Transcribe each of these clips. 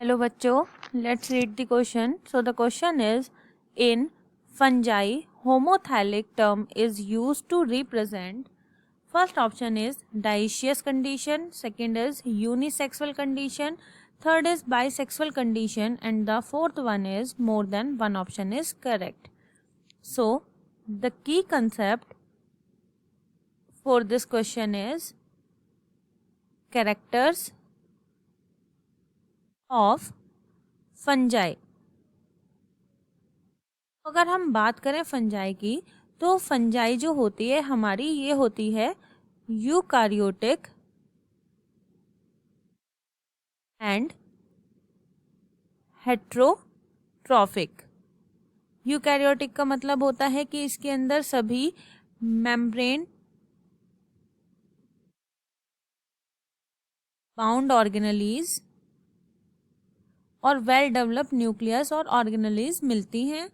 Hello बच्चों, let's read the question. So the question is, in fungi, homothallic term is used to represent. First option is dioecious condition, second is unisexual condition, third is bisexual condition, and the fourth one is more than one option is correct. So the key concept for this question is characters of fungi. अगर हम बात करें fungi की, तो fungi जो होती है हमारी, ये होती है यूकारियोटिक एंड हेट्रोट्रॉफिक. यूकैरियोटिक का मतलब होता है कि इसके अंदर सभी मेम्ब्रेन बाउंड ऑर्गेनेलीज और वेल डेवलप्ड न्यूक्लियस और ऑर्गेनेलीज मिलती हैं.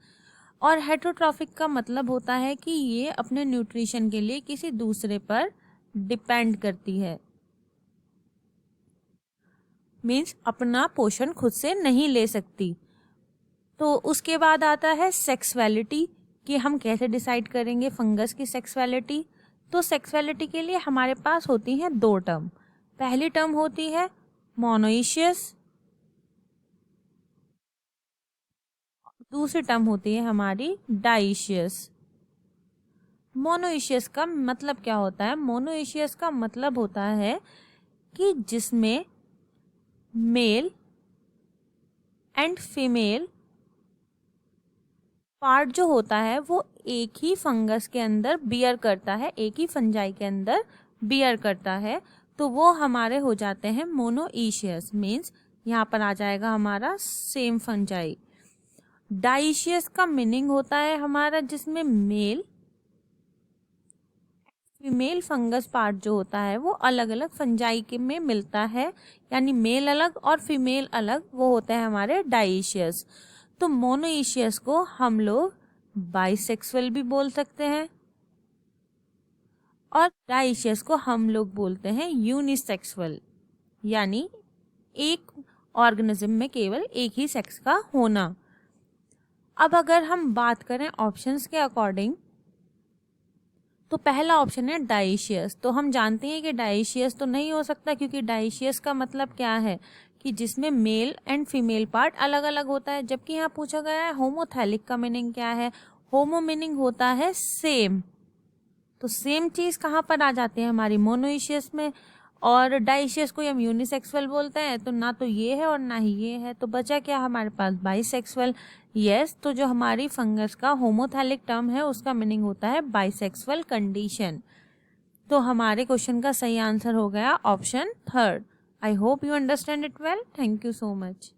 और हेट्रोट्रॉफिक का मतलब होता है कि ये अपने न्यूट्रिशन के लिए किसी दूसरे पर डिपेंड करती है, मीन्स अपना पोषण खुद से नहीं ले सकती. तो उसके बाद आता है सेक्सुअलिटी, कि हम कैसे डिसाइड करेंगे फंगस की सेक्सुअलिटी. तो सेक्सुअलिटी के लिए हमारे पास होती हैं दो टर्म. पहली टर्म होती है मोनोइशियस, दूसरी टर्म होती है हमारी डाइशियस. मोनोइशियस का मतलब क्या होता है? मोनोइशियस का मतलब होता है कि जिसमें मेल एंड फीमेल पार्ट जो होता है वो एक ही फंगस के अंदर बियर करता है, एक ही फंजाई के अंदर बियर करता है. तो वो हमारे हो जाते हैं मोनोइशियस. मीन्स यहाँ पर आ जाएगा हमारा सेम फंजाई. डाइशियस का मीनिंग होता है हमारा जिसमें मेल फीमेल फंगस पार्ट जो होता है वो अलग अलग फंजाई के में मिलता है, यानी मेल अलग और फीमेल अलग, वो होते हैं हमारे डाइशियस. तो मोनोइशियस को हम लोग बाइसेक्सुअल भी बोल सकते हैं और डाइशियस को हम लोग बोलते हैं यूनिसेक्सुअल, यानी एक ऑर्गेनिज्म में केवल एक ही सेक्स का होना. अब अगर हम बात करें ऑप्शंस के अकॉर्डिंग, तो पहला ऑप्शन है डाइशियस. तो हम जानते हैं कि डाइशियस तो नहीं हो सकता, क्योंकि डाइशियस का मतलब क्या है कि जिसमें मेल एंड फीमेल पार्ट अलग अलग होता है. जबकि यहाँ पूछा गया है होमोथैलिक का मीनिंग क्या है. होमो मीनिंग होता है सेम. तो सेम चीज कहाँ पर आ जाती है हमारी मोनोइशियस में. और डाइशियस को हम यूनिसेक्सुअल बोलते हैं, तो ना तो ये है और ना ही ये है. तो बचा क्या हमारे पास? बाइसेक्सुअल. यस, तो जो हमारी फंगस का होमोथैलिक टर्म है उसका मीनिंग होता है बाइसेक्सुअल कंडीशन. तो हमारे क्वेश्चन का सही आंसर हो गया option third. I hope you understand it well. Thank you so much.